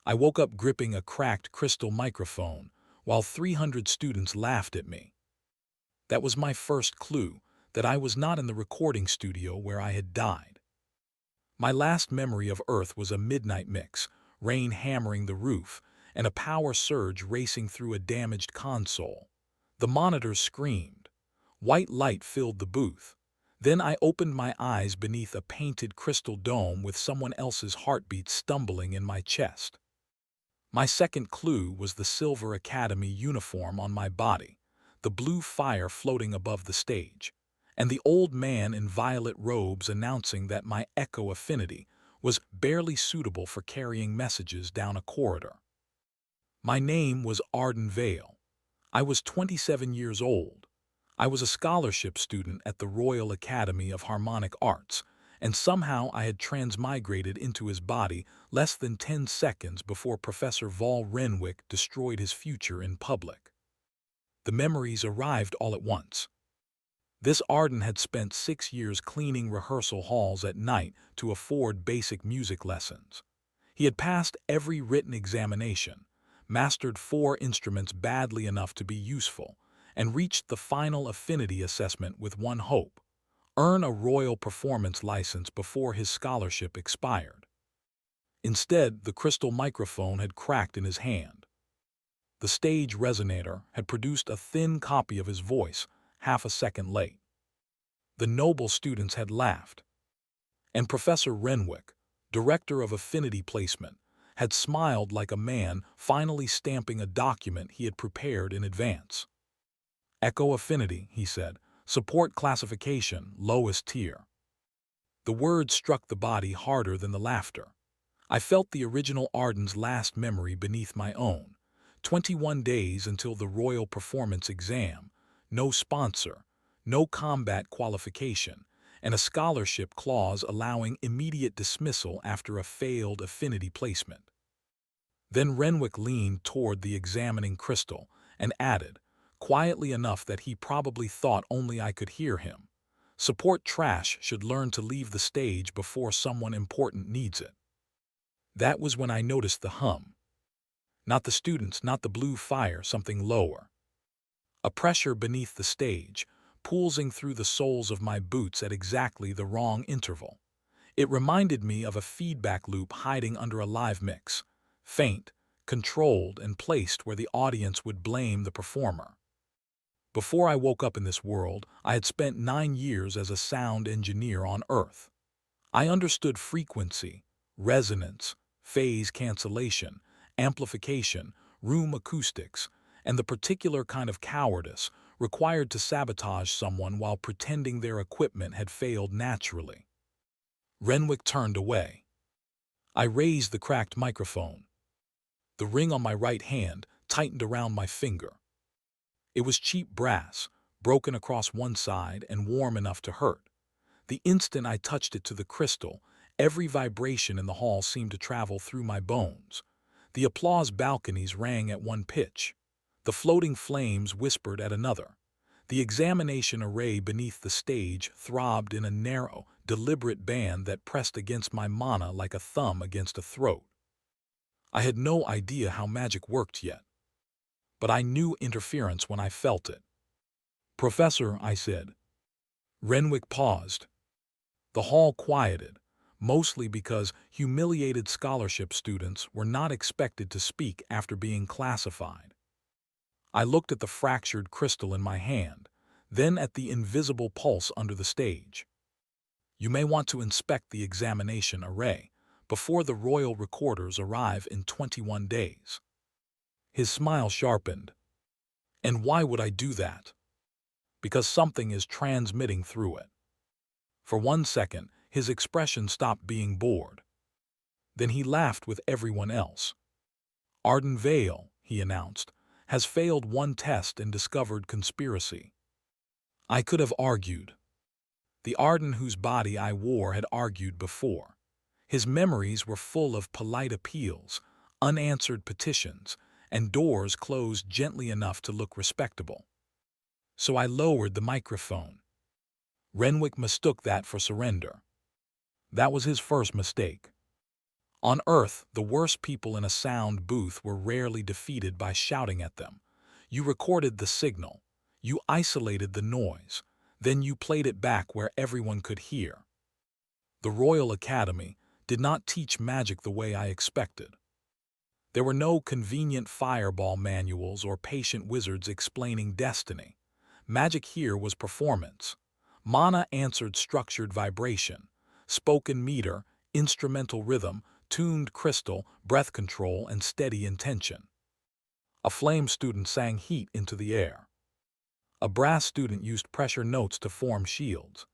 I woke up gripping a cracked crystal microphone while 300 students laughed at me. That was my first clue that I was not in the recording studio where I had died. My last memory of Earth was a midnight mix, rain hammering the roof, and a power surge racing through a damaged console. The monitors screamed. White light filled the booth. Then I opened my eyes beneath a painted crystal dome with someone else's heartbeat stumbling in my chest. My second clue was the Silver Academy uniform on my body, the blue fire floating above the stage, and the old man in violet robes announcing that my echo affinity was barely suitable for carrying messages down a corridor. My name was Arden Vale. I was 27 years old. I was a scholarship student at the Royal Academy of Harmonic Arts, and somehow I had transmigrated into his body less than 10 seconds before Professor Vaul Renwick destroyed his future in public. The memories arrived all at once. This Arden had spent 6 years cleaning rehearsal halls at night to afford basic music lessons. He had passed every written examination, mastered 4 instruments badly enough to be useful, and reached the final affinity assessment with one hope: earn a royal performance license before his scholarship expired. Instead, the crystal microphone had cracked in his hand. The stage resonator had produced a thin copy of his voice, half a second late. The noble students had laughed. And Professor Renwick, director of affinity placement, had smiled like a man finally stamping a document he had prepared in advance. Echo affinity, he said. Support classification, lowest tier. The words struck the body harder than the laughter. I felt the original Arden's last memory beneath my own. 21 days until the royal performance exam, no sponsor, no combat qualification, and a scholarship clause allowing immediate dismissal after a failed affinity placement. Then Renwick leaned toward the examining crystal and added, quietly enough that he probably thought only I could hear him, "Support trash should learn to leave the stage before someone important needs it." That was when I noticed the hum. Not the students, not the blue fire, something lower. A pressure beneath the stage, pulsing through the soles of my boots at exactly the wrong interval. It reminded me of a feedback loop hiding under a live mix, faint, controlled, and placed where the audience would blame the performer. Before I woke up in this world, I had spent 9 years as a sound engineer on Earth. I understood frequency, resonance, phase cancellation, amplification, room acoustics, and the particular kind of cowardice required to sabotage someone while pretending their equipment had failed naturally. Renwick turned away. I raised the cracked microphone. The ring on my right hand tightened around my finger. It was cheap brass, broken across one side and warm enough to hurt. The instant I touched it to the crystal, every vibration in the hall seemed to travel through my bones. The applause balconies rang at one pitch. The floating flames whispered at another. The examination array beneath the stage throbbed in a narrow, deliberate band that pressed against my mana like a thumb against a throat. I had no idea how magic worked yet, but I knew interference when I felt it. "Professor," I said. Renwick paused. The hall quieted, mostly because humiliated scholarship students were not expected to speak after being classified. I looked at the fractured crystal in my hand, then at the invisible pulse under the stage. "You may want to inspect the examination array before the royal recorders arrive in 21 days. His smile sharpened. "And why would I do that?" "Because something is transmitting through it." For 1 second, his expression stopped being bored. Then he laughed with everyone else. "Arden Vale," he announced, "has failed 1 test and discovered conspiracy." I could have argued. The Arden whose body I wore had argued before. His memories were full of polite appeals, unanswered petitions, and doors closed gently enough to look respectable. So I lowered the microphone. Renwick mistook that for surrender. That was his first mistake. On Earth, the worst people in a sound booth were rarely defeated by shouting at them. You recorded the signal. You isolated the noise. Then you played it back where everyone could hear. The Royal Academy did not teach magic the way I expected. There were no convenient fireball manuals or patient wizards explaining destiny. Magic here was performance. Mana answered structured vibration, spoken meter, instrumental rhythm, tuned crystal, breath control, and steady intention. A flame student sang heat into the air. A brass student used pressure notes to form shields.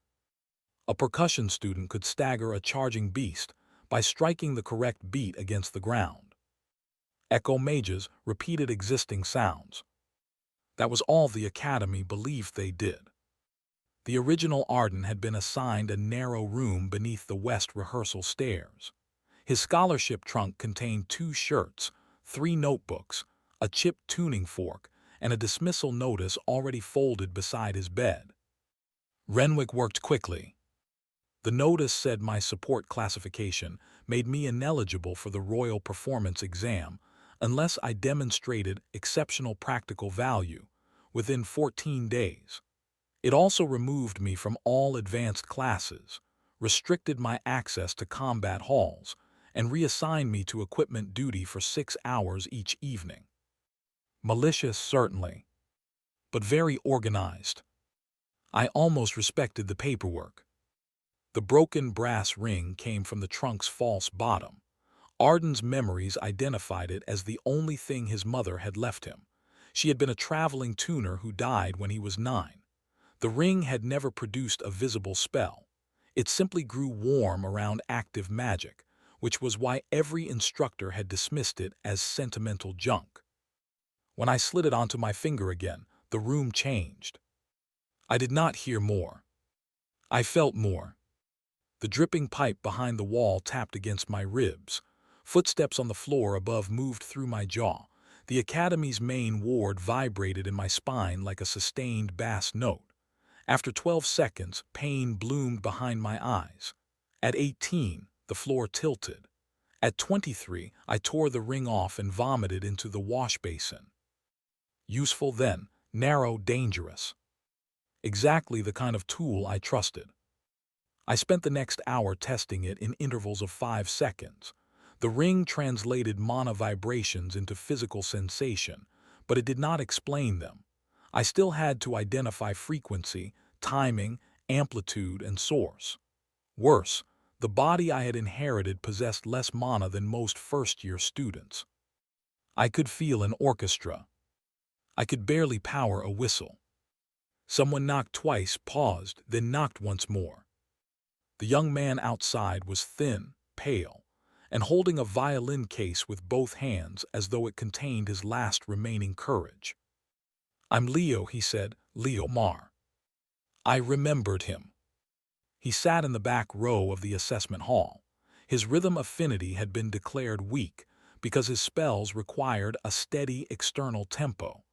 A percussion student could stagger a charging beast by striking the correct beat against the ground. Echo mages repeated existing sounds. That was all the Academy believed they did. The original Arden had been assigned a narrow room beneath the West rehearsal stairs. His scholarship trunk contained 2 shirts, 3 notebooks, a chipped tuning fork, and a dismissal notice already folded beside his bed. Renwick worked quickly. The notice said my support classification made me ineligible for the Royal Performance Exam unless I demonstrated exceptional practical value within 14 days. It also removed me from all advanced classes, restricted my access to combat halls, and reassigned me to equipment duty for 6 hours each evening. Malicious, certainly, but very organized. I almost respected the paperwork. The broken brass ring came from the trunk's false bottom. Arden's memories identified it as the only thing his mother had left him. She had been a traveling tuner who died when he was 9. The ring had never produced a visible spell. It simply grew warm around active magic, which was why every instructor had dismissed it as sentimental junk. When I slid it onto my finger again, the room changed. I did not hear more. I felt more. The dripping pipe behind the wall tapped against my ribs. Footsteps on the floor above moved through my jaw. The Academy's main ward vibrated in my spine like a sustained bass note. After 12 seconds, pain bloomed behind my eyes. At 18, the floor tilted. At 23, I tore the ring off and vomited into the wash basin. Useful then, narrow, dangerous. Exactly the kind of tool I trusted. I spent the next hour testing it in intervals of 5 seconds. The ring translated mana vibrations into physical sensation, but it did not explain them. I still had to identify frequency, timing, amplitude, and source. Worse, the body I had inherited possessed less mana than most first-year students. I could feel an orchestra. I could barely power a whistle. Someone knocked twice, paused, then knocked once more. The young man outside was thin, pale, and holding a violin case with both hands as though it contained his last remaining courage. "I'm Leo," he said, "Leo Mar." I remembered him. He sat in the back row of the assessment hall. His rhythm affinity had been declared weak because his spells required a steady external tempo.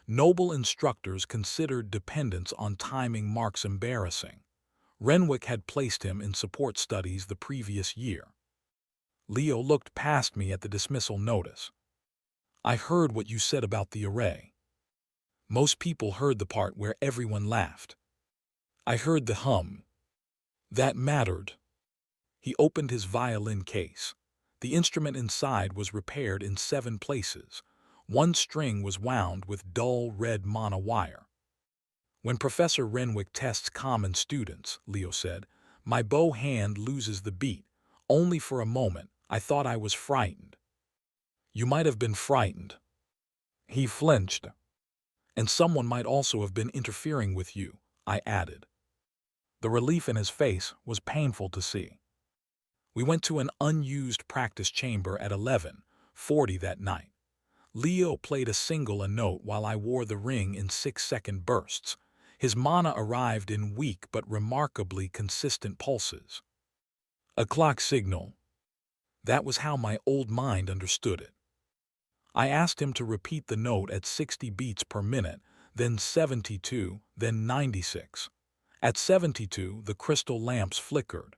Noble instructors considered dependence on timing marks embarrassing. Renwick had placed him in support studies the previous year. Leo looked past me at the dismissal notice. "I heard what you said about the array." Most people heard the part where everyone laughed. I heard the hum. That mattered. He opened his violin case. The instrument inside was repaired in 7 places. 1 string was wound with dull red mana wire. "When Professor Renwick tests common students," Leo said, "my bow hand loses the beat. Only for a moment, I thought I was frightened." "You might have been frightened." He flinched. "And someone might also have been interfering with you," I added. The relief in his face was painful to see. We went to an unused practice chamber at 11:40 that night. Leo played a note while I wore the ring in 6-second bursts. His mana arrived in weak but remarkably consistent pulses. A clock signal. That was how my old mind understood it. I asked him to repeat the note at 60 beats per minute, then 72, then 96. At 72, the crystal lamps flickered.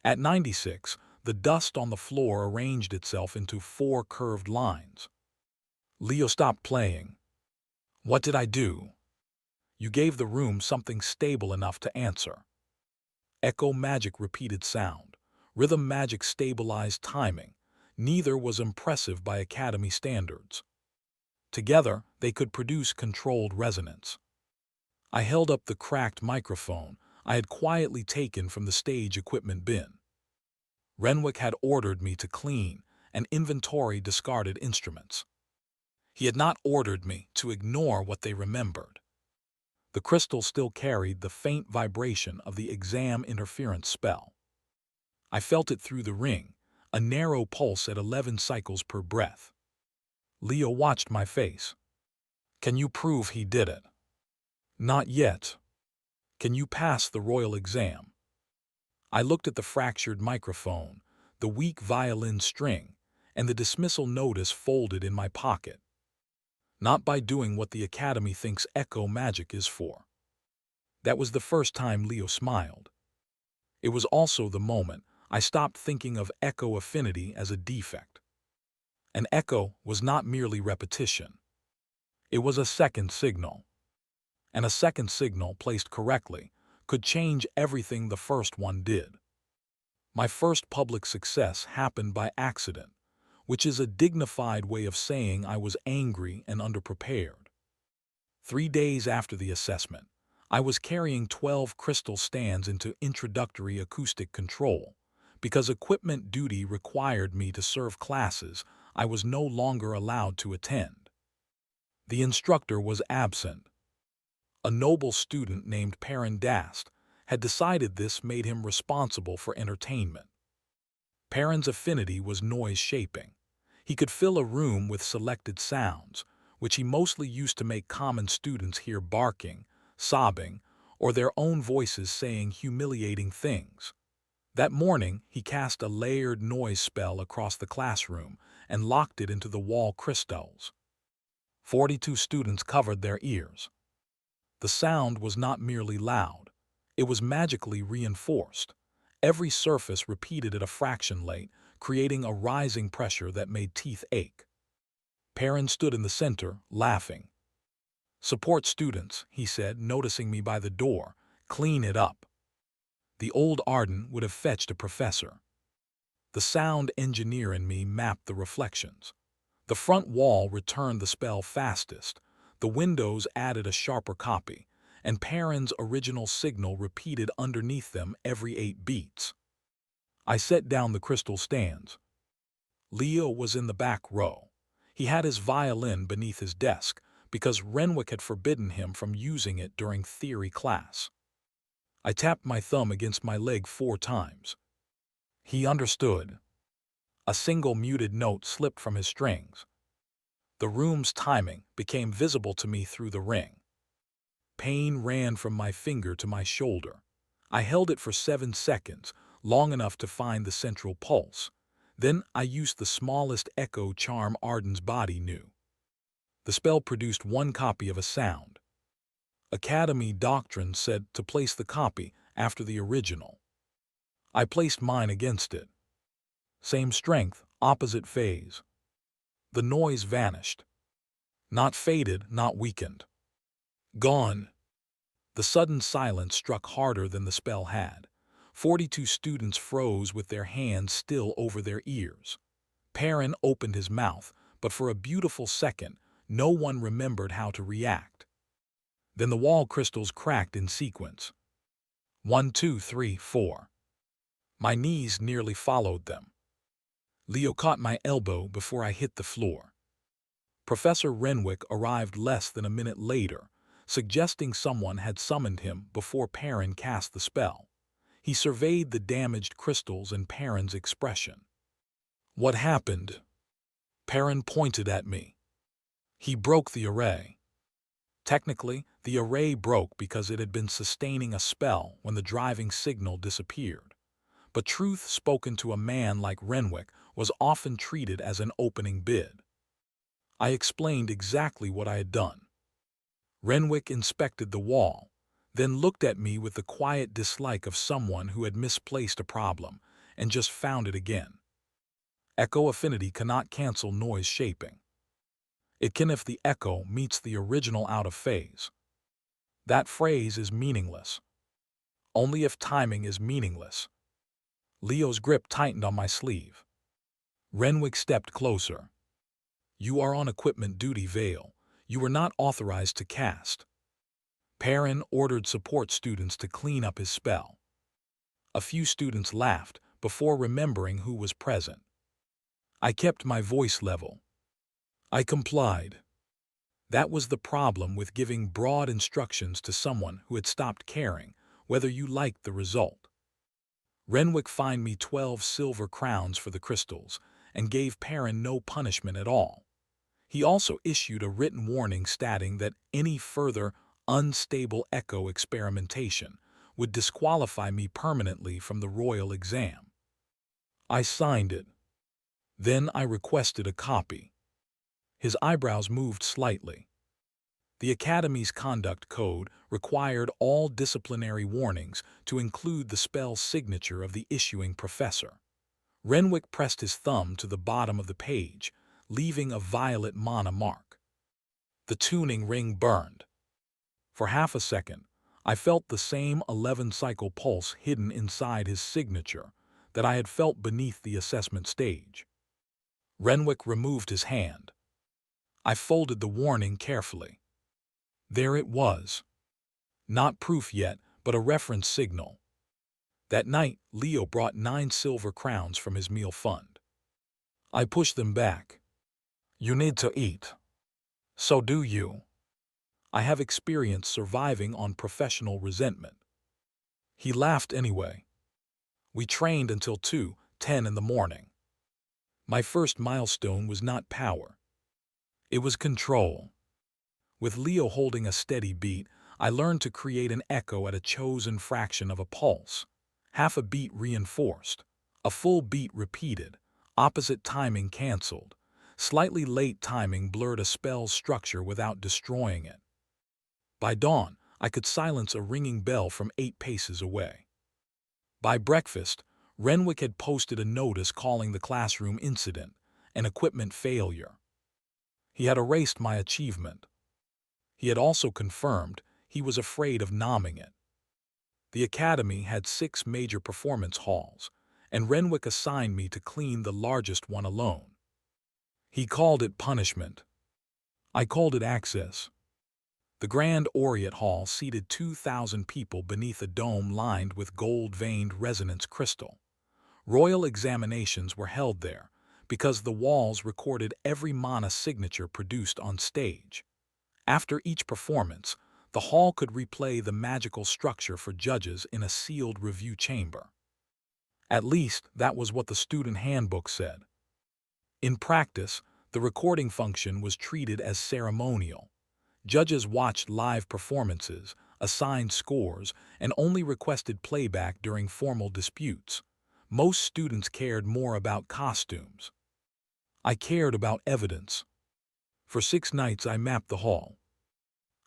At 96, The dust on the floor arranged itself into 4 curved lines. Leo stopped playing. What did I do? You gave the room something stable enough to answer. Echo magic repeated sound. Rhythm magic stabilized timing. Neither was impressive by Academy standards. Together, they could produce controlled resonance. I held up the cracked microphone I had quietly taken from the stage equipment bin. Renwick had ordered me to clean and inventory discarded instruments. He had not ordered me to ignore what they remembered. The crystal still carried the faint vibration of the exam interference spell. I felt it through the ring, a narrow pulse at 11 cycles per breath. Leo watched my face. Can you prove he did it? Not yet. Can you pass the royal exam? I looked at the fractured microphone, the weak violin string, and the dismissal notice folded in my pocket. Not by doing what the Academy thinks echo magic is for. That was the first time Leo smiled. It was also the moment I stopped thinking of echo affinity as a defect. An echo was not merely repetition. It was a second signal. And a second signal placed correctly could change everything the first one did. My first public success happened by accident, which is a dignified way of saying I was angry and underprepared. 3 days after the assessment, I was carrying 12 crystal stands into introductory acoustic control because equipment duty required me to serve classes I was no longer allowed to attend. The instructor was absent. A noble student named Perrin Dast had decided this made him responsible for entertainment. Perrin's affinity was noise-shaping. He could fill a room with selected sounds, which he mostly used to make common students hear barking, sobbing, or their own voices saying humiliating things. That morning, he cast a layered noise spell across the classroom and locked it into the wall crystals. 42 students covered their ears. The sound was not merely loud, it was magically reinforced. Every surface repeated at a fraction rate, creating a rising pressure that made teeth ache. Perrin stood in the center, laughing. "Support students," he said, noticing me by the door. "Clean it up." The old Arden would have fetched a professor. The sound engineer in me mapped the reflections. The front wall returned the spell fastest. The windows added a sharper copy, and Perrin's original signal repeated underneath them every 8 beats. I set down the crystal stands. Leo was in the back row. He had his violin beneath his desk because Renwick had forbidden him from using it during theory class. I tapped my thumb against my leg 4 times. He understood. A single muted note slipped from his strings. The room's timing became visible to me through the ring. Pain ran from my finger to my shoulder. I held it for 7 seconds, long enough to find the central pulse. Then I used the smallest echo charm Arden's body knew. The spell produced 1 copy of a sound. Academy doctrine said to place the copy after the original. I placed mine against it. Same strength, opposite phase. The noise vanished. Not faded, not weakened. Gone. The sudden silence struck harder than the spell had. 42 students froze with their hands still over their ears. Perrin opened his mouth, but for a beautiful second, no one remembered how to react. Then the wall crystals cracked in sequence. 1, 2, 3, 4. My knees nearly followed them. Leo caught my elbow before I hit the floor. Professor Renwick arrived less than a minute later, suggesting someone had summoned him before Perrin cast the spell. He surveyed the damaged crystals and Perrin's expression. "What happened?" Perrin pointed at me. "He broke the array." Technically, the array broke because it had been sustaining a spell when the driving signal disappeared. But truth spoken to a man like Renwick was often treated as an opening bid. I explained exactly what I had done. Renwick inspected the wall, then looked at me with the quiet dislike of someone who had misplaced a problem and just found it again. Echo affinity cannot cancel noise shaping. It can if the echo meets the original out of phase. That phrase is meaningless. Only if timing is meaningless. Leo's grip tightened on my sleeve. Renwick stepped closer. You are on equipment duty, Vale. You were not authorized to cast. Perrin ordered support students to clean up his spell. A few students laughed before remembering who was present. I kept my voice level. I complied. That was the problem with giving broad instructions to someone who had stopped caring whether you liked the result. Renwick fined me 12 silver crowns for the crystals and gave Perrin no punishment at all. He also issued a written warning stating that any further unstable echo experimentation would disqualify me permanently from the royal exam. I signed it. Then I requested a copy. His eyebrows moved slightly. The Academy's conduct code required all disciplinary warnings to include the spell signature of the issuing professor. Renwick pressed his thumb to the bottom of the page, leaving a violet mana mark. The tuning ring burned. For half a second, I felt the same 11-cycle pulse hidden inside his signature that I had felt beneath the assessment stage. Renwick removed his hand. I folded the warning carefully. There it was. Not proof yet, but a reference signal. That night, Leo brought 9 silver crowns from his meal fund. I pushed them back. You need to eat. So do you. I have experience surviving on professional resentment. He laughed anyway. We trained until 2:10 in the morning. My first milestone was not power. It was control. With Leo holding a steady beat, I learned to create an echo at a chosen fraction of a pulse. Half a beat reinforced, a full beat repeated, opposite timing canceled. Slightly late timing blurred a spell's structure without destroying it. By dawn, I could silence a ringing bell from 8 paces away. By breakfast, Renwick had posted a notice calling the classroom incident an equipment failure. He had erased my achievement. He had also confirmed he was afraid of nomming it. The Academy had 6 major performance halls, and Renwick assigned me to clean the largest one alone. He called it punishment. I called it access. The Grand Aureate Hall seated 2,000 people beneath a dome lined with gold-veined resonance crystal. Royal examinations were held there because the walls recorded every mana signature produced on stage. After each performance, the hall could replay the magical structure for judges in a sealed review chamber. At least, that was what the student handbook said. In practice, the recording function was treated as ceremonial. Judges watched live performances, assigned scores, and only requested playback during formal disputes. Most students cared more about costumes. I cared about evidence. For 6 nights I mapped the hall.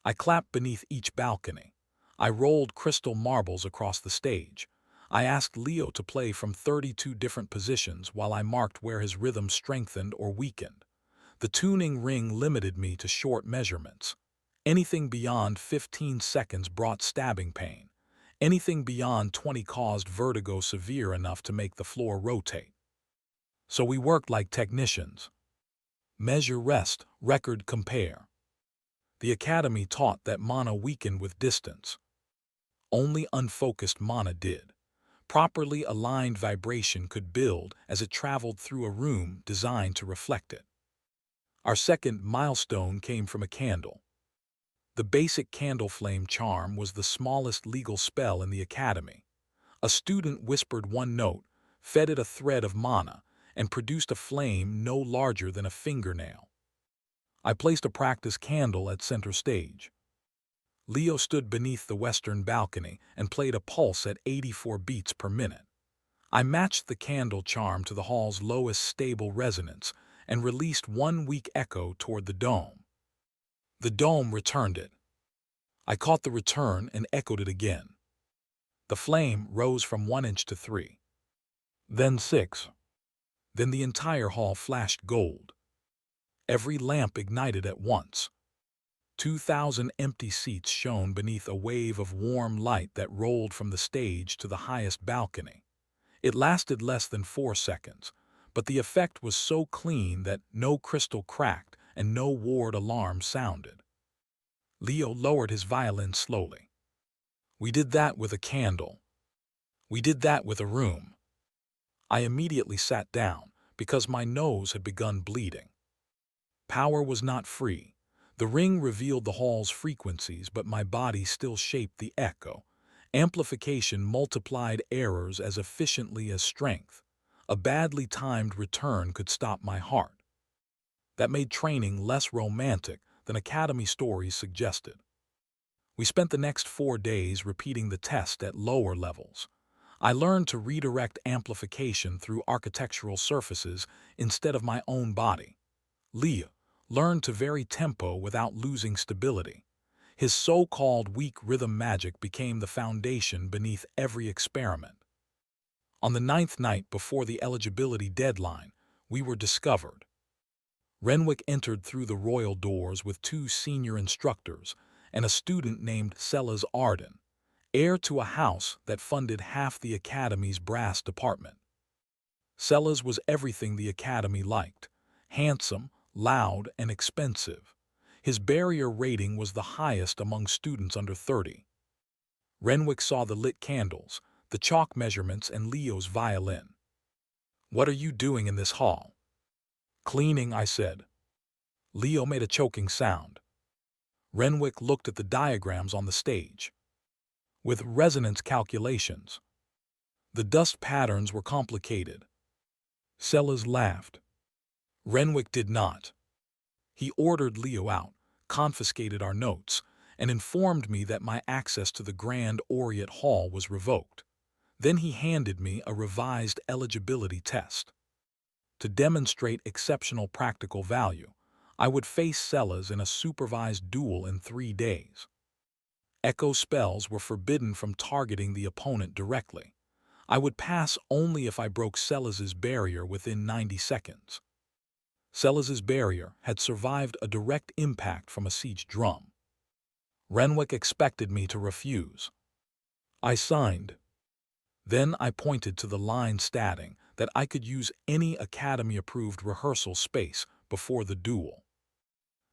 I clapped beneath each balcony. I rolled crystal marbles across the stage. I asked Leo to play from 32 different positions while I marked where his rhythm strengthened or weakened. The tuning ring limited me to short measurements. Anything beyond 15 seconds brought stabbing pain. Anything beyond 20 caused vertigo severe enough to make the floor rotate. So we worked like technicians. Measure, rest, record, compare. The Academy taught that mana weakened with distance. Only unfocused mana did. Properly aligned vibration could build as it traveled through a room designed to reflect it. Our second milestone came from a candle. The basic candle flame charm was the smallest legal spell in the Academy. A student whispered one note, fed it a thread of mana, and produced a flame no larger than a fingernail. I placed a practice candle at center stage. Leo stood beneath the western balcony and played a pulse at 84 beats per minute. I matched the candle charm to the hall's lowest stable resonance and released one weak echo toward the dome. The dome returned it. I caught the return and echoed it again. The flame rose from 1 inch to 3. then 6. Then the entire hall flashed gold. Every lamp ignited at once. 2,000 empty seats shone beneath a wave of warm light that rolled from the stage to the highest balcony. It lasted less than 4 seconds, but the effect was so clean that no crystal cracked and no ward alarm sounded. Leo lowered his violin slowly. "We did that with a candle. We did that with a room." I immediately sat down because my nose had begun bleeding. Power was not free. The ring revealed the hall's frequencies, but my body still shaped the echo. Amplification multiplied errors as efficiently as strength. A badly timed return could stop my heart. That made training less romantic than Academy stories suggested. We spent the next 4 days repeating the test at lower levels. I learned to redirect amplification through architectural surfaces instead of my own body. Leo learned to vary tempo without losing stability. His so-called weak rhythm magic became the foundation beneath every experiment. On the 9th night before the eligibility deadline, we were discovered. Renwick entered through the royal doors with 2 senior instructors and a student named Sellers Arden, heir to a house that funded half the Academy's brass department. Sellers was everything the Academy liked: handsome, loud, and expensive. His barrier rating was the highest among students under 30. Renwick saw the lit candles, the chalk measurements, and Leo's violin. "What are you doing in this hall?" "Cleaning," I said. Leo made a choking sound. Renwick looked at the diagrams on the stage. "With resonance calculations." The dust patterns were complicated. Sellers laughed. Renwick did not. He ordered Leo out, confiscated our notes, and informed me that my access to the Grand Orient Hall was revoked. Then he handed me a revised eligibility test. To demonstrate exceptional practical value, I would face Sellers in a supervised duel in 3 days. Echo spells were forbidden from targeting the opponent directly. I would pass only if I broke Sellers's barrier within 90 seconds. Sellers's barrier had survived a direct impact from a siege drum. Renwick expected me to refuse. I signed. Then I pointed to the line stating that I could use any Academy-approved rehearsal space before the duel.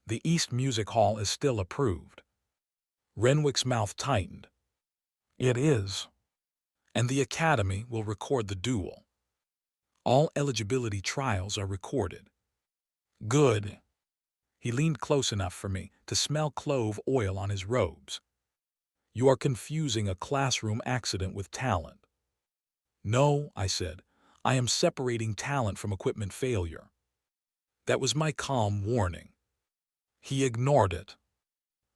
"The East Music Hall is still approved." Renwick's mouth tightened. "It is. And the Academy will record the duel. All eligibility trials are recorded." "Good." He leaned close enough for me to smell clove oil on his robes. "You are confusing a classroom accident with talent." "No," I said. "I am separating talent from equipment failure." That was my calm warning. He ignored it.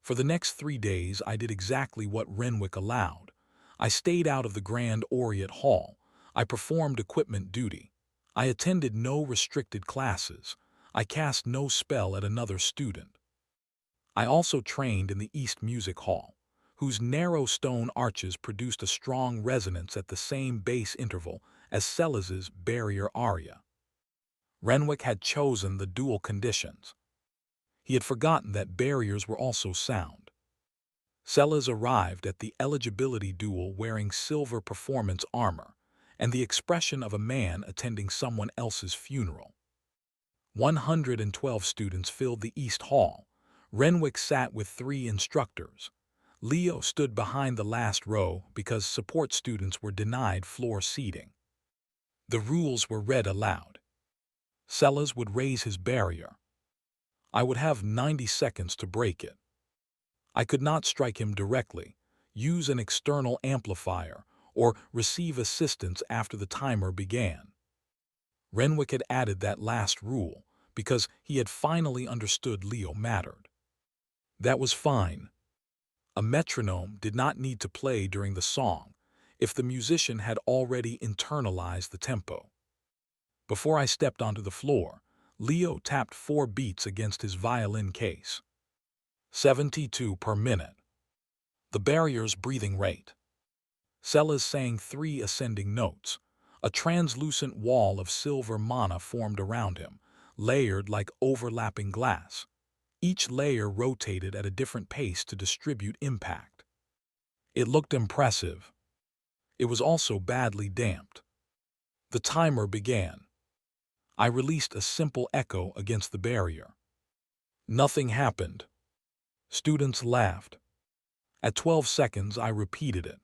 For the next 3 days, I did exactly what Renwick allowed. I stayed out of the Grand Orient Hall. I performed equipment duty. I attended no restricted classes. I cast no spell at another student. I also trained in the East Music Hall, whose narrow stone arches produced a strong resonance at the same bass interval as Sellers's barrier aria. Renwick had chosen the dual conditions. He had forgotten that barriers were also sound. Sellers arrived at the eligibility duel wearing silver performance armor and the expression of a man attending someone else's funeral. 112 students filled the East Hall. Renwick sat with 3 instructors. Leo stood behind the last row because support students were denied floor seating. The rules were read aloud. Sellers would raise his barrier. I would have 90 seconds to break it. I could not strike him directly, use an external amplifier, or receive assistance after the timer began. Renwick had added that last rule because he had finally understood Leo mattered. That was fine. A metronome did not need to play during the song if the musician had already internalized the tempo. Before I stepped onto the floor, Leo tapped 4 beats against his violin case. 72 per minute. The barrier's breathing rate. Sellers sang 3 ascending notes, A translucent wall of silver mana formed around him, layered like overlapping glass. Each layer rotated at a different pace to distribute impact. It looked impressive. It was also badly damped. The timer began. I released a simple echo against the barrier. Nothing happened. Students laughed. At 12 seconds, I repeated it.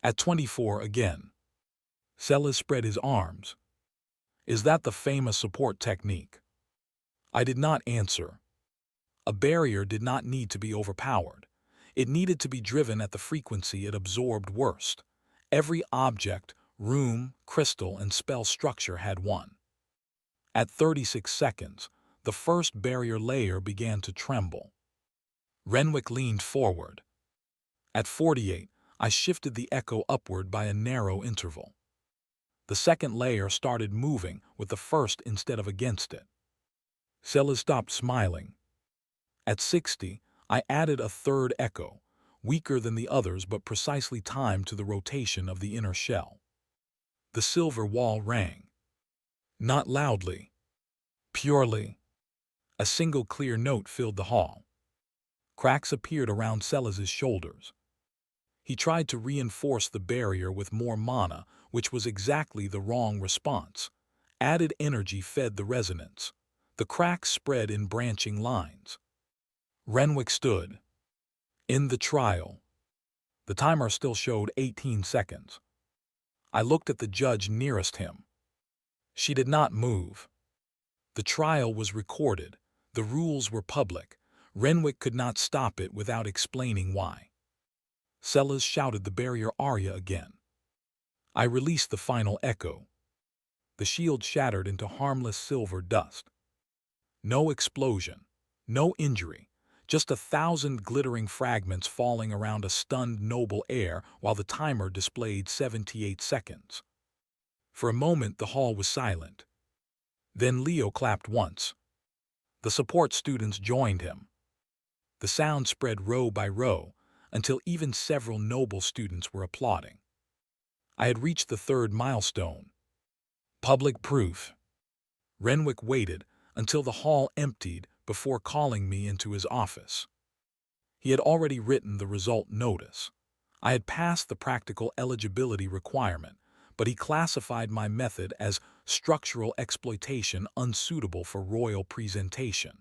At 24 again. Sellers spread his arms. Is that the famous support technique? I did not answer. A barrier did not need to be overpowered. It needed to be driven at the frequency it absorbed worst. Every object, room, crystal, and spell structure had one. At 36 seconds, the first barrier layer began to tremble. Renwick leaned forward. At 48, I shifted the echo upward by a narrow interval. The second layer started moving with the first instead of against it. Sellers stopped smiling. At 60, I added a third echo, weaker than the others but precisely timed to the rotation of the inner shell. The silver wall rang. Not loudly. Purely. A single clear note filled the hall. Cracks appeared around Sellers' shoulders. He tried to reinforce the barrier with more mana, which was exactly the wrong response. Added energy fed the resonance. The cracks spread in branching lines. Renwick stood. In the trial. The timer still showed 18 seconds. I looked at the judge nearest him. She did not move. The trial was recorded. The rules were public. Renwick could not stop it without explaining why. Sellers shouted the barrier aria again. I released the final echo. The shield shattered into harmless silver dust. No explosion, no injury, just 1,000 glittering fragments falling around a stunned noble heir while the timer displayed 78 seconds. For a moment the hall was silent. Then Leo clapped once. The support students joined him. The sound spread row by row until even several noble students were applauding. I had reached the third milestone. Public proof. Renwick waited until the hall emptied before calling me into his office. He had already written the result notice. I had passed the practical eligibility requirement, but he classified my method as structural exploitation unsuitable for royal presentation.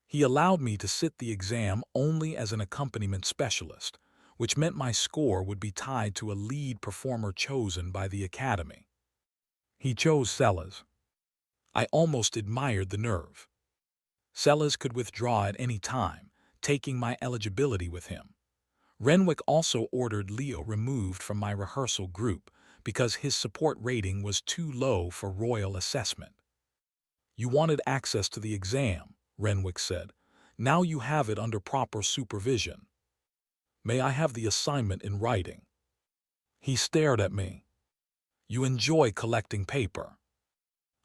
He allowed me to sit the exam only as an accompaniment specialist, which meant my score would be tied to a lead performer chosen by the Academy. He chose Sellers. I almost admired the nerve. Sellers could withdraw at any time, taking my eligibility with him. Renwick also ordered Leo removed from my rehearsal group because his support rating was too low for royal assessment. You wanted access to the exam, Renwick said. Now you have it under proper supervision. May I have the assignment in writing? He stared at me. You enjoy collecting paper.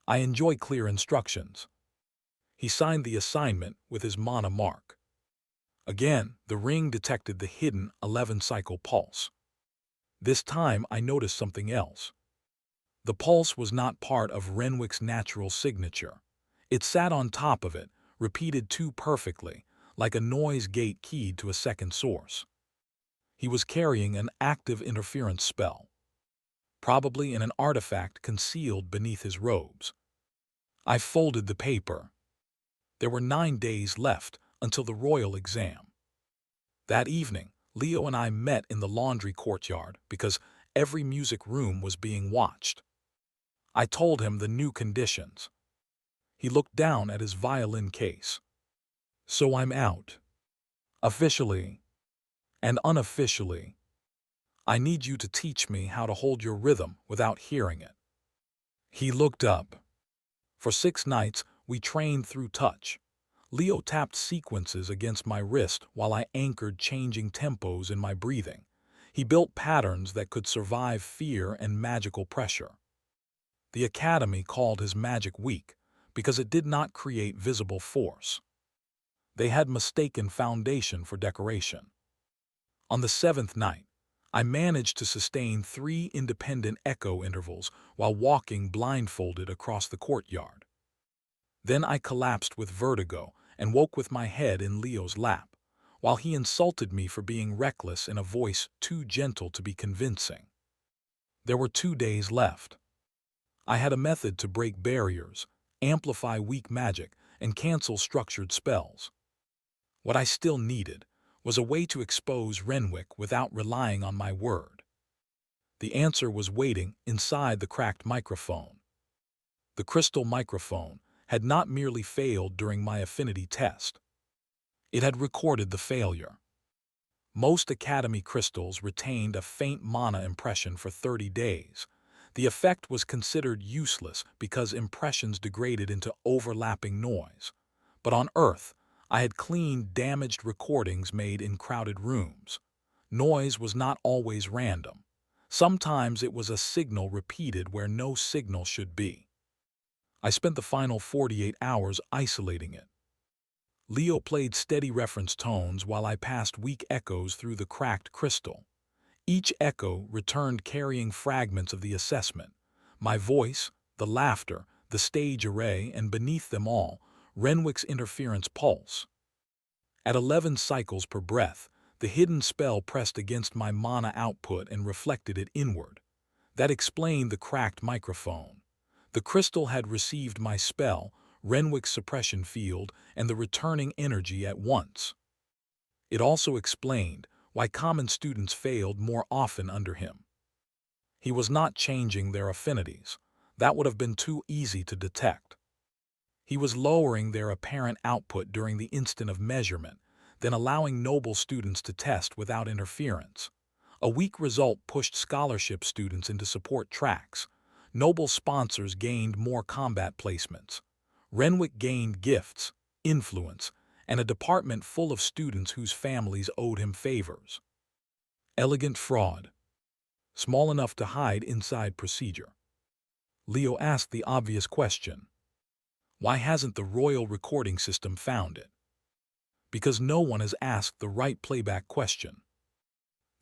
I enjoy clear instructions. He signed the assignment with his mana mark. Again, the ring detected the hidden 11-cycle pulse. This time I noticed something else. The pulse was not part of Renwick's natural signature. It sat on top of it, repeated too perfectly, like a noise gate keyed to a second source. He was carrying an active interference spell, probably in an artifact concealed beneath his robes. I folded the paper. There were 9 days left until the royal exam. That evening, Leo and I met in the laundry courtyard because every music room was being watched. I told him the new conditions. He looked down at his violin case. So I'm out. Officially and unofficially. I need you to teach me how to hold your rhythm without hearing it. He looked up. For 6 nights, we trained through touch. Leo tapped sequences against my wrist while I anchored changing tempos in my breathing. He built patterns that could survive fear and magical pressure. The Academy called his magic weak because it did not create visible force. They had mistaken foundation for decoration. On the 7th night, I managed to sustain 3 independent echo intervals while walking blindfolded across the courtyard. Then I collapsed with vertigo and woke with my head in Leo's lap, while he insulted me for being reckless in a voice too gentle to be convincing. There were 2 days left. I had a method to break barriers, amplify weak magic, and cancel structured spells. What I still needed was a way to expose Renwick without relying on my word. The answer was waiting inside the cracked microphone. The crystal microphone had not merely failed during my affinity test. It had recorded the failure. Most Academy crystals retained a faint mana impression for 30 days. The effect was considered useless because impressions degraded into overlapping noise. But on Earth, I had cleaned damaged recordings made in crowded rooms. Noise was not always random. Sometimes it was a signal repeated where no signal should be. I spent the final 48 hours isolating it. Leo played steady reference tones while I passed weak echoes through the cracked crystal. Each echo returned carrying fragments of the assessment. My voice, the laughter, the stage array, and beneath them all, Renwick's interference pulse. At 11 cycles per breath, the hidden spell pressed against my mana output and reflected it inward. That explained the cracked microphone. The crystal had received my spell, Renwick's suppression field, and the returning energy at once. It also explained why common students failed more often under him. He was not changing their affinities. That would have been too easy to detect. He was lowering their apparent output during the instant of measurement, then allowing noble students to test without interference. A weak result pushed scholarship students into support tracks. Noble sponsors gained more combat placements. Renwick gained gifts, influence, and a department full of students whose families owed him favors. Elegant fraud. Small enough to hide inside procedure. Leo asked the obvious question. Why hasn't the Royal Recording System found it? Because no one has asked the right playback question.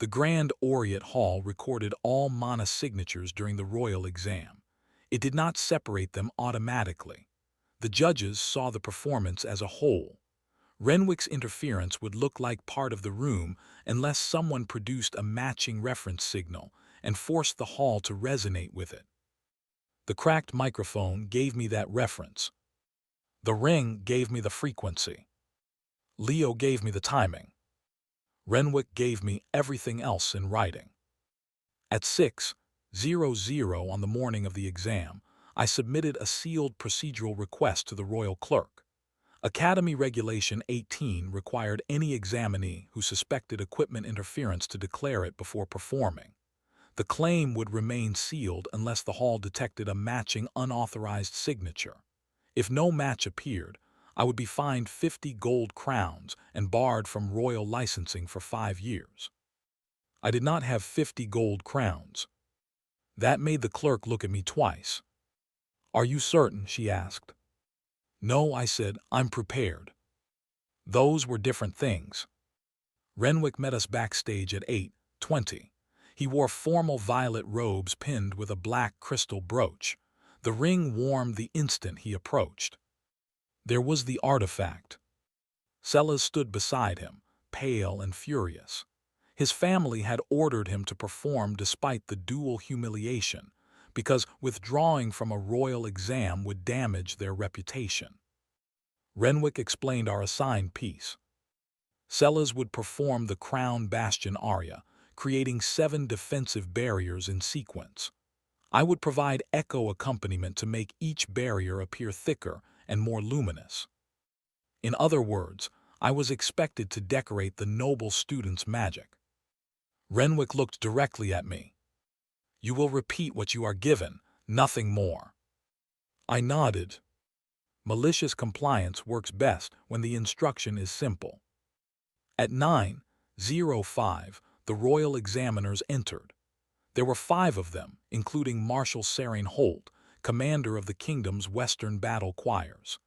The Grand Oriate Hall recorded all mana signatures during the royal exam. It did not separate them automatically. The judges saw the performance as a whole. Renwick's interference would look like part of the room unless someone produced a matching reference signal and forced the hall to resonate with it. The cracked microphone gave me that reference. The ring gave me the frequency. Leo gave me the timing. Renwick gave me everything else in writing. At 6:00 on the morning of the exam, I submitted a sealed procedural request to the royal clerk. Academy Regulation 18 required any examinee who suspected equipment interference to declare it before performing. The claim would remain sealed unless the hall detected a matching unauthorized signature. If no match appeared, I would be fined 50 gold crowns and barred from royal licensing for 5 years. I did not have 50 gold crowns. That made the clerk look at me twice. "Are you certain?" she asked. "No," I said, "I'm prepared." Those were different things. Renwick met us backstage at 8:20. He wore formal violet robes pinned with a black crystal brooch. The ring warmed the instant he approached. There was the artifact. Sellers stood beside him, pale and furious. His family had ordered him to perform despite the dual humiliation, because withdrawing from a royal exam would damage their reputation. Renwick explained our assigned piece. Sellers would perform the Crown Bastion aria, creating 7 defensive barriers in sequence. I would provide echo accompaniment to make each barrier appear thicker and more luminous. In other words, I was expected to decorate the noble student's magic. Renwick looked directly at me. "You will repeat what you are given, nothing more." I nodded. Malicious compliance works best when the instruction is simple. At 9:05, the royal examiners entered. There were 5 of them, including Marshal Serene Holt, commander of the kingdom's western battle choirs.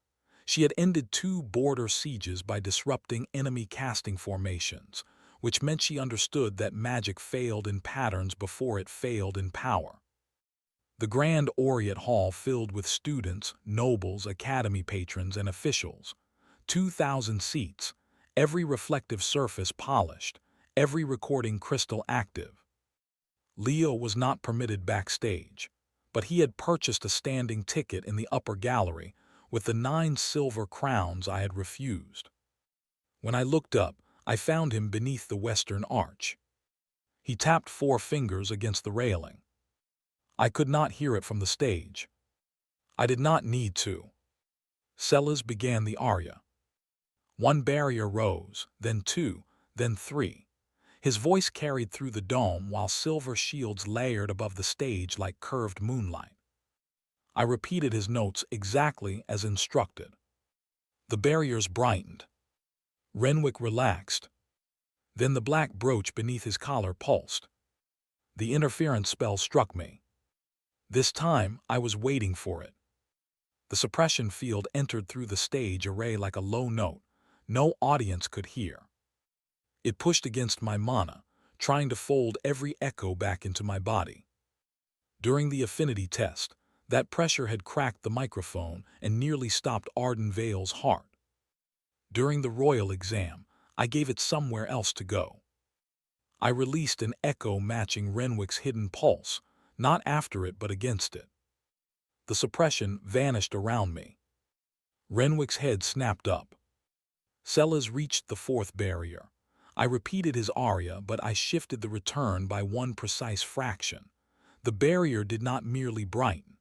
She had ended 2 border sieges by disrupting enemy casting formations, which meant she understood that magic failed in patterns before it failed in power. The Grand Aureate Hall filled with students, nobles, academy patrons, and officials. 2,000 seats, every reflective surface polished, every recording crystal active. Leo was not permitted backstage, but he had purchased a standing ticket in the upper gallery with the 9 silver crowns I had refused. When I looked up, I found him beneath the western arch. He tapped 4 fingers against the railing. I could not hear it from the stage. I did not need to. Sellers began the aria. 1 barrier rose, then 2, then 3. His voice carried through the dome while silver shields layered above the stage like curved moonlight. I repeated his notes exactly as instructed. The barriers brightened. Renwick relaxed. Then the black brooch beneath his collar pulsed. The interference spell struck me. This time, I was waiting for it. The suppression field entered through the stage array like a low note no audience could hear. It pushed against my mana, trying to fold every echo back into my body. During the affinity test, that pressure had cracked the microphone and nearly stopped Arden Vale's heart. During the royal exam, I gave it somewhere else to go. I released an echo matching Renwick's hidden pulse, not after it but against it. The suppression vanished around me. Renwick's head snapped up. Sellers reached the 4th barrier. I repeated his aria, but I shifted the return by 1 precise fraction. The barrier did not merely brighten.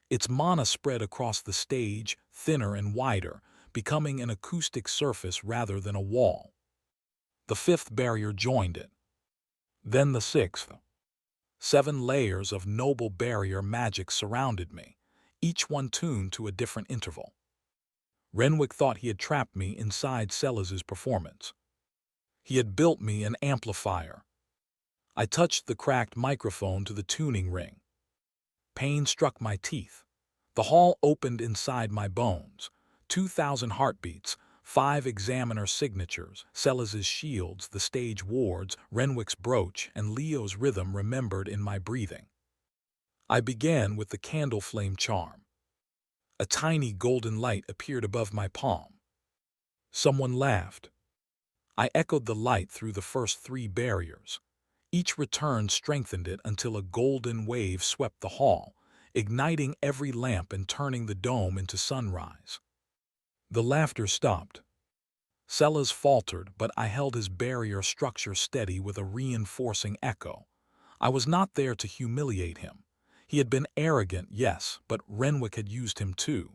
Its mana spread across the stage, thinner and wider, becoming an acoustic surface rather than a wall. The 5th barrier joined it. Then the 6th. 7 layers of noble barrier magic surrounded me, each one tuned to a different interval. Renwick thought he had trapped me inside Sellers's performance. He had built me an amplifier. I touched the cracked microphone to the tuning ring. Pain struck my teeth. The hall opened inside my bones. 2,000 heartbeats, 5 examiner signatures, Sellers's shields, the stage wards, Renwick's brooch, and Leo's rhythm remembered in my breathing. I began with the candle flame charm. A tiny golden light appeared above my palm. Someone laughed. I echoed the light through the first 3 barriers. Each return strengthened it until a golden wave swept the hall, igniting every lamp and turning the dome into sunrise. The laughter stopped. Sellers faltered, but I held his barrier structure steady with a reinforcing echo. I was not there to humiliate him. He had been arrogant, yes, but Renwick had used him too.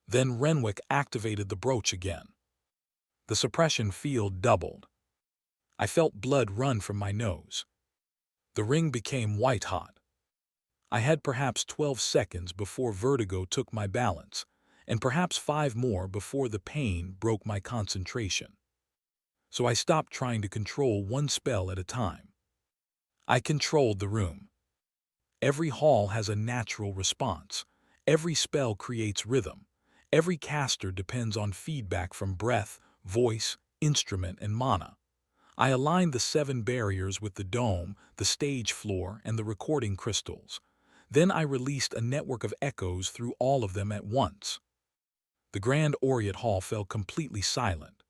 Then Renwick activated the brooch again. The suppression field doubled. I felt blood run from my nose. The ring became white-hot. I had perhaps 12 seconds before vertigo took my balance, and perhaps 5 more before the pain broke my concentration. So I stopped trying to control one spell at a time. I controlled the room. Every hall has a natural response. Every spell creates rhythm. Every caster depends on feedback from breath, voice, instrument, and mana. I aligned the 7 barriers with the dome, the stage floor, and the recording crystals. Then I released a network of echoes through all of them at once. The Grand Aureate Hall fell completely silent.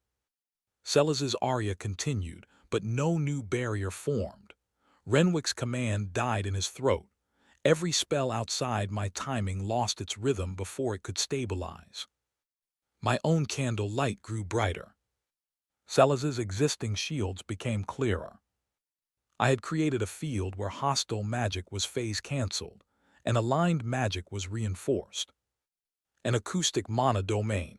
Sellers's aria continued, but no new barrier formed. Renwick's command died in his throat. Every spell outside my timing lost its rhythm before it could stabilize. My own candle light grew brighter. Sellers's existing shields became clearer. I had created a field where hostile magic was phase-cancelled, and aligned magic was reinforced. An acoustic mana domain.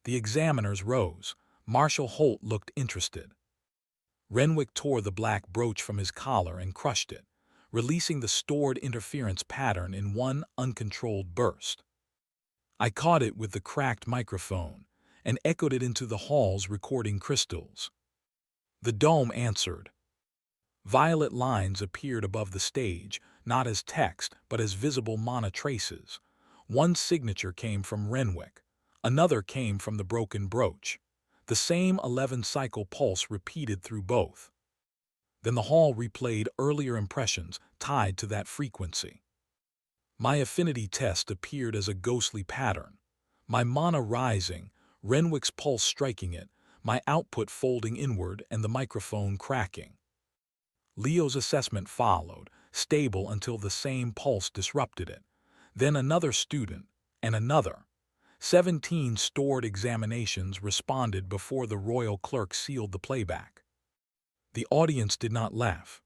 The examiners rose. Marshal Holt looked interested. Renwick tore the black brooch from his collar and crushed it, releasing the stored interference pattern in one uncontrolled burst. I caught it with the cracked microphone and echoed it into the hall's recording crystals. The dome answered. Violet lines appeared above the stage, not as text but as visible mana traces. One signature came from Renwick. Another came from the broken brooch. The same 11-cycle pulse repeated through both. Then the hall replayed earlier impressions tied to that frequency. My affinity test appeared as a ghostly pattern, my mana rising, Renwick's pulse striking it, my output folding inward and the microphone cracking. Leo's assessment followed, stable until the same pulse disrupted it. Then another student, and another. 17 stored examinations responded before the royal clerk sealed the playback. The audience did not laugh.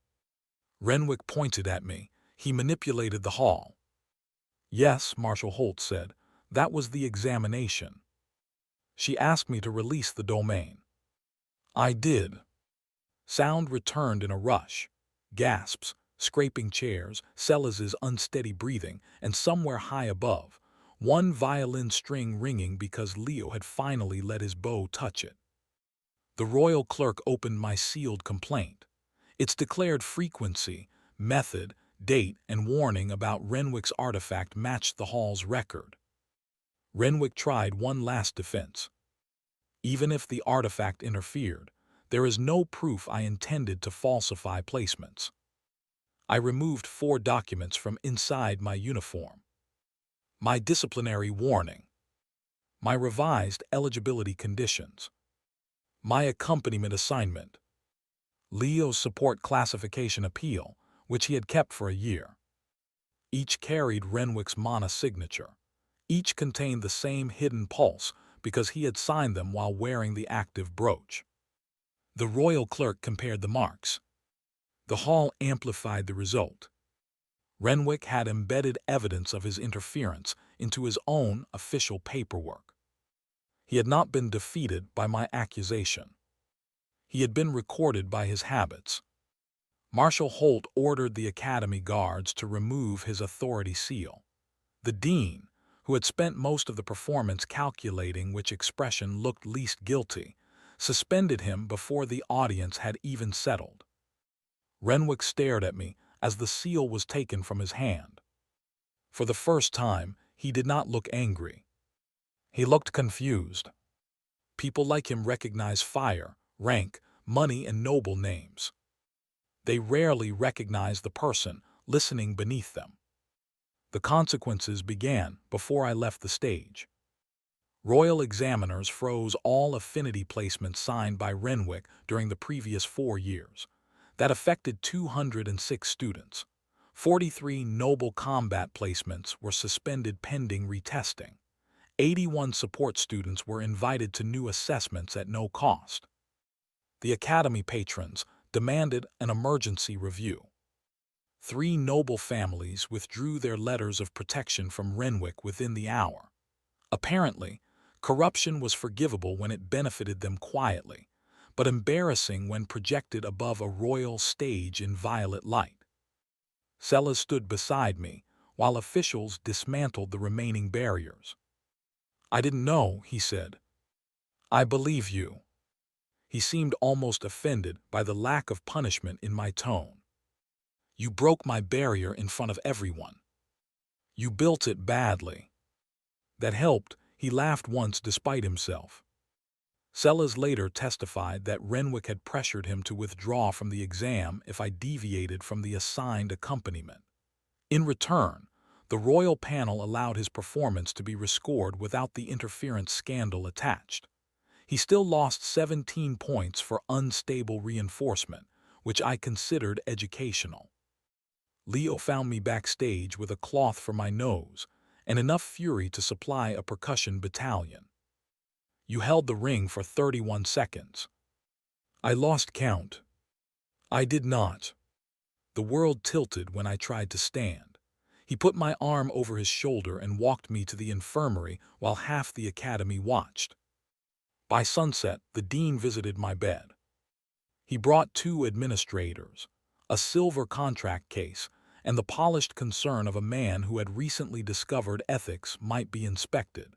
Renwick pointed at me. He manipulated the hall. Yes, Marshal Holt said, that was the examination. She asked me to release the domain. I did. Sound returned in a rush. Gasps, scraping chairs, Sellers' unsteady breathing, and somewhere high above, one violin string ringing because Leo had finally let his bow touch it. The royal clerk opened my sealed complaint. Its declared frequency, method, date, and warning about Renwick's artifact matched the hall's record. Renwick tried one last defense. Even if the artifact interfered, there is no proof I intended to falsify placements. I removed 4 documents from inside my uniform. My disciplinary warning. My revised eligibility conditions. My accompaniment assignment. Leo's support classification appeal, which he had kept for a year. Each carried Renwick's mana signature. Each contained the same hidden pulse because he had signed them while wearing the active brooch. The royal clerk compared the marks. The hall amplified the result. Renwick had embedded evidence of his interference into his own official paperwork. He had not been defeated by my accusation. He had been recorded by his habits. Marshal Holt ordered the Academy guards to remove his authority seal. The dean, who had spent most of the performance calculating which expression looked least guilty, suspended him before the audience had even settled. Renwick stared at me as the seal was taken from his hand. For the first time, he did not look angry. He looked confused. People like him recognize fire, rank, money, and noble names. They rarely recognize the person listening beneath them. The consequences began before I left the stage. Royal examiners froze all affinity placements signed by Renwick during the previous 4 years. That affected 206 students. 43 noble combat placements were suspended pending retesting. 81 support students were invited to new assessments at no cost. The Academy patrons demanded an emergency review. 3 noble families withdrew their letters of protection from Renwick within the hour. Apparently, corruption was forgivable when it benefited them quietly, but embarrassing when projected above a royal stage in violet light. Sellers stood beside me while officials dismantled the remaining barriers. I didn't know, he said. I believe you. He seemed almost offended by the lack of punishment in my tone. You broke my barrier in front of everyone. You built it badly. That helped. He laughed once despite himself. Sellers later testified that Renwick had pressured him to withdraw from the exam if I deviated from the assigned accompaniment. In return, the royal panel allowed his performance to be rescored without the interference scandal attached. He still lost 17 points for unstable reinforcement, which I considered educational. Leo found me backstage with a cloth for my nose and enough fury to supply a percussion battalion. You held the ring for 31 seconds. I lost count. I did not. The world tilted when I tried to stand. He put my arm over his shoulder and walked me to the infirmary while half the academy watched. By sunset, the dean visited my bed. He brought 2 administrators, a silver contract case, and the polished concern of a man who had recently discovered ethics might be inspected.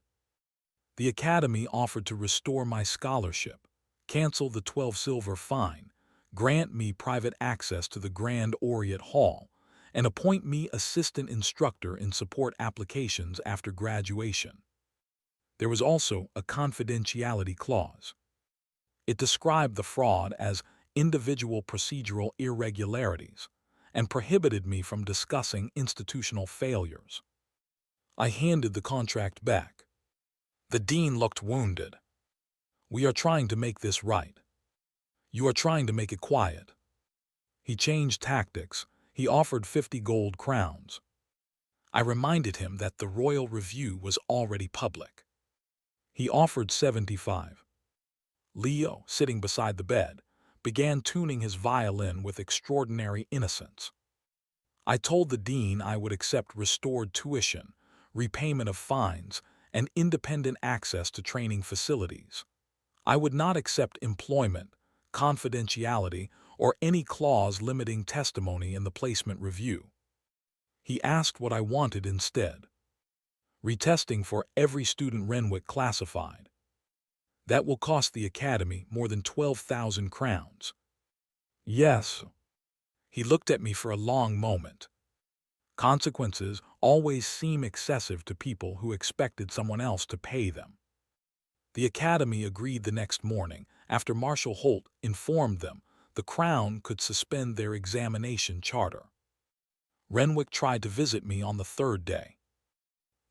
The academy offered to restore my scholarship, cancel the 12 silver fine, grant me private access to the Grand Orient Hall, and appoint me assistant instructor in support applications after graduation. There was also a confidentiality clause. It described the fraud as individual procedural irregularities and prohibited me from discussing institutional failures. I handed the contract back. The dean looked wounded. "We are trying to make this right. You are trying to make it quiet." He changed tactics. He offered 50 gold crowns. I reminded him that the royal review was already public. He offered 75. Leo, sitting beside the bed, began tuning his violin with extraordinary innocence. I told the dean I would accept restored tuition, repayment of fines, and independent access to training facilities. I would not accept employment, confidentiality, or any clause limiting testimony in the placement review. He asked what I wanted instead. Retesting for every student Renwick classified. That will cost the academy more than 12,000 crowns. Yes. He looked at me for a long moment. Consequences always seem excessive to people who expected someone else to pay them. The academy agreed the next morning, after Marshal Holt informed them the Crown could suspend their examination charter. Renwick tried to visit me on the third day.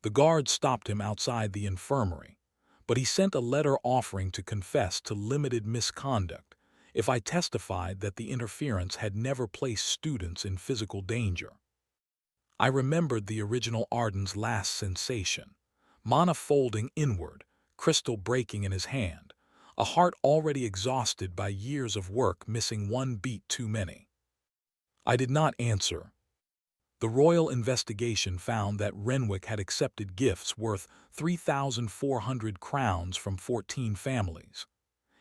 The guard stopped him outside the infirmary, but he sent a letter offering to confess to limited misconduct if I testified that the interference had never placed students in physical danger. I remembered the original Arden's last sensation, mana folding inward, crystal breaking in his hand, a heart already exhausted by years of work missing one beat too many. I did not answer. The royal investigation found that Renwick had accepted gifts worth 3,400 crowns from 14 families.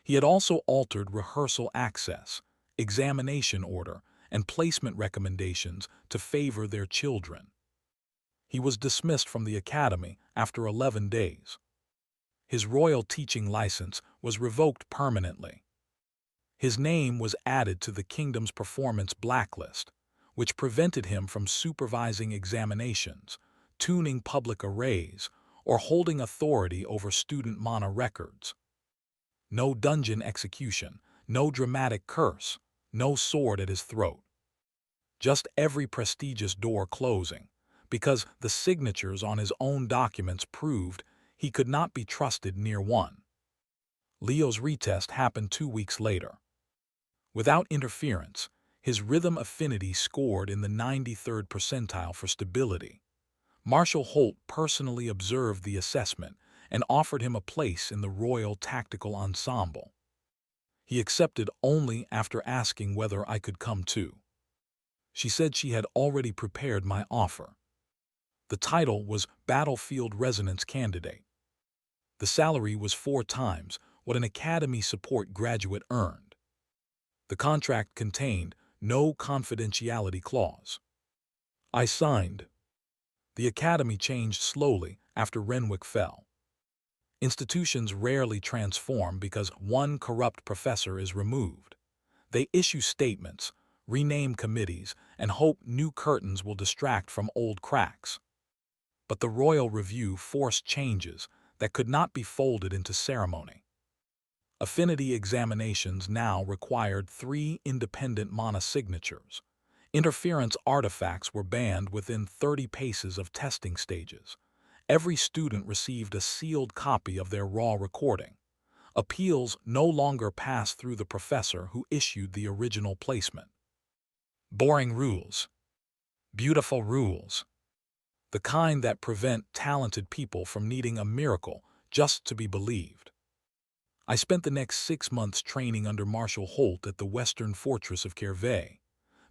He had also altered rehearsal access, examination order, and placement recommendations to favor their children. He was dismissed from the academy after 11 days. His royal teaching license was revoked permanently. His name was added to the kingdom's performance blacklist, which prevented him from supervising examinations, tuning public arrays, or holding authority over student mana records. No dungeon execution, no dramatic curse, no sword at his throat. Just every prestigious door closing, because the signatures on his own documents proved he could not be trusted near one. Leo's retest happened 2 weeks later. Without interference, his rhythm affinity scored in the 93rd percentile for stability. Marshal Holt personally observed the assessment and offered him a place in the Royal Tactical Ensemble. He accepted only after asking whether I could come too. She said she had already prepared my offer. The title was Battlefield Resonance Candidate. The salary was 4 times what an Academy Support graduate earned. The contract contained no confidentiality clause. I signed. The Academy changed slowly after Renwick fell. Institutions rarely transform because one corrupt professor is removed. They issue statements, rename committees, and hope new curtains will distract from old cracks. But the Royal Review forced changes that could not be folded into ceremony. Affinity examinations now required 3 independent mana signatures. Interference artifacts were banned within 30 paces of testing stages. Every student received a sealed copy of their raw recording. Appeals no longer passed through the professor who issued the original placement. Boring rules. Beautiful rules. The kind that prevent talented people from needing a miracle just to be believed. I spent the next 6 months training under Marshal Holt at the western fortress of Kervay.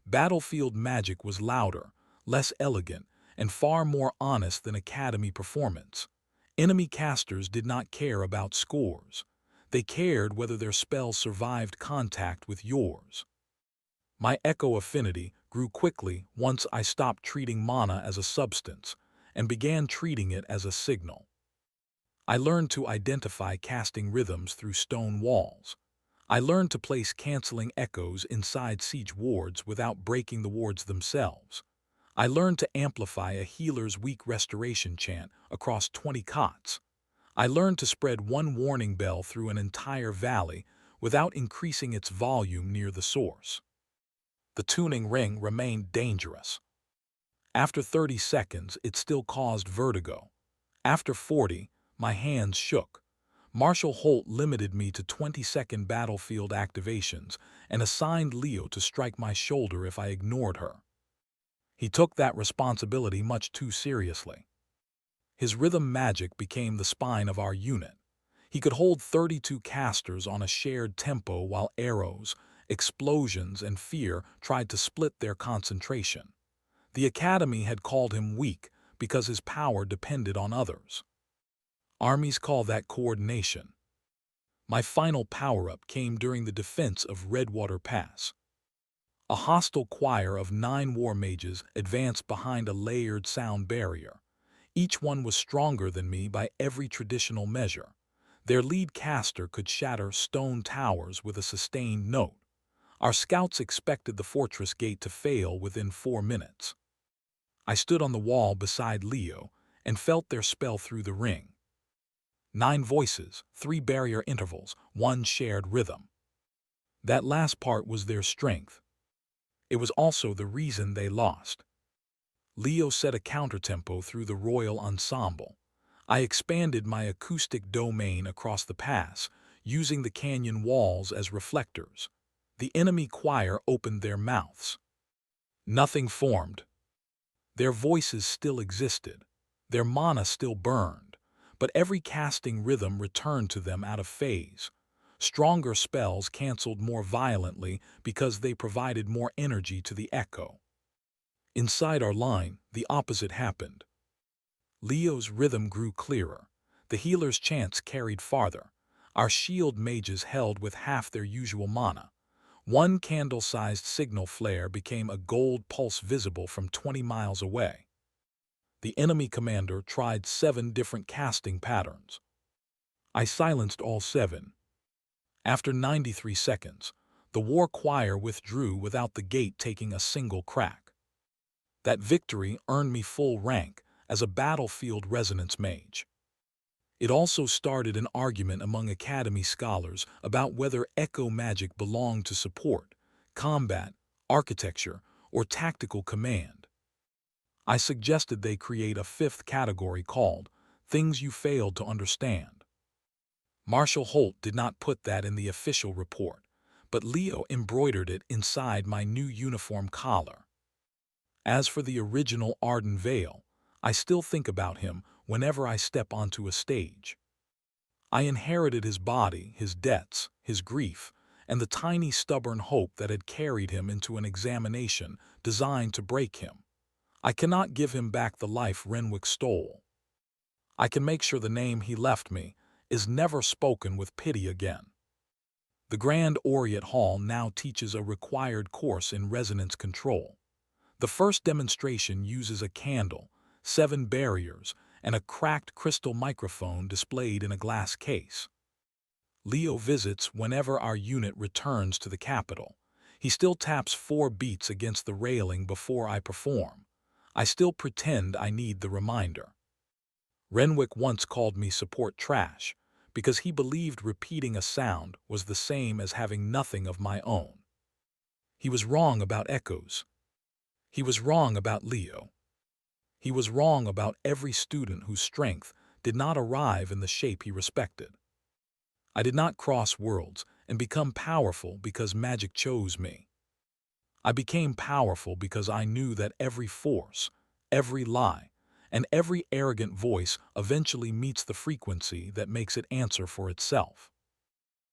Battlefield magic was louder, less elegant, and far more honest than academy performance. Enemy casters did not care about scores. They cared whether their spells survived contact with yours. My echo affinity grew quickly once I stopped treating mana as a substance and began treating it as a signal. I learned to identify casting rhythms through stone walls. I learned to place canceling echoes inside siege wards without breaking the wards themselves. I learned to amplify a healer's weak restoration chant across 20 cots. I learned to spread one warning bell through an entire valley without increasing its volume near the source. The tuning ring remained dangerous. After 30 seconds, it still caused vertigo. After 40, my hands shook. Marshal Holt limited me to 20-second battlefield activations and assigned Leo to strike my shoulder if I ignored her. He took that responsibility much too seriously. His rhythm magic became the spine of our unit. He could hold 32 casters on a shared tempo while arrows, explosions, and fear tried to split their concentration. The Academy had called him weak because his power depended on others. Armies call that coordination. My final power-up came during the defense of Redwater Pass. A hostile choir of 9 war mages advanced behind a layered sound barrier. Each one was stronger than me by every traditional measure. Their lead caster could shatter stone towers with a sustained note. Our scouts expected the fortress gate to fail within 4 minutes. I stood on the wall beside Leo and felt their spell through the ring. 9 voices, 3 barrier intervals, 1 shared rhythm. That last part was their strength. It was also the reason they lost. Leo set a countertempo through the royal ensemble. I expanded my acoustic domain across the pass, using the canyon walls as reflectors. The enemy choir opened their mouths. Nothing formed. Their voices still existed. Their mana still burned. But every casting rhythm returned to them out of phase. Stronger spells canceled more violently because they provided more energy to the echo. Inside our line, the opposite happened. Leo's rhythm grew clearer. The healer's chants carried farther. Our shield mages held with half their usual mana. 1 candle-sized signal flare became a gold pulse visible from 20 miles away. The enemy commander tried 7 different casting patterns. I silenced all 7. After 93 seconds, the war choir withdrew without the gate taking a single crack. That victory earned me full rank as a battlefield resonance mage. It also started an argument among Academy scholars about whether echo magic belonged to support, combat, architecture, or tactical command. I suggested they create a 5th category called Things You Failed to Understand. Marshal Holt did not put that in the official report, but Leo embroidered it inside my new uniform collar. As for the original Arden Vale, I still think about him whenever I step onto a stage. I inherited his body, his debts, his grief, and the tiny stubborn hope that had carried him into an examination designed to break him. I cannot give him back the life Renwick stole. I can make sure the name he left me is never spoken with pity again. The Grand Oriat Hall now teaches a required course in resonance control. The first demonstration uses a candle, 7 barriers, and a cracked crystal microphone displayed in a glass case. Leo visits whenever our unit returns to the capital. He still taps 4 beats against the railing before I perform. I still pretend I need the reminder. Renwick once called me support trash because he believed repeating a sound was the same as having nothing of my own. He was wrong about echoes. He was wrong about Leo. He was wrong about every student whose strength did not arrive in the shape he respected. I did not cross worlds and become powerful because magic chose me. I became powerful because I knew that every force, every lie, and every arrogant voice eventually meets the frequency that makes it answer for itself.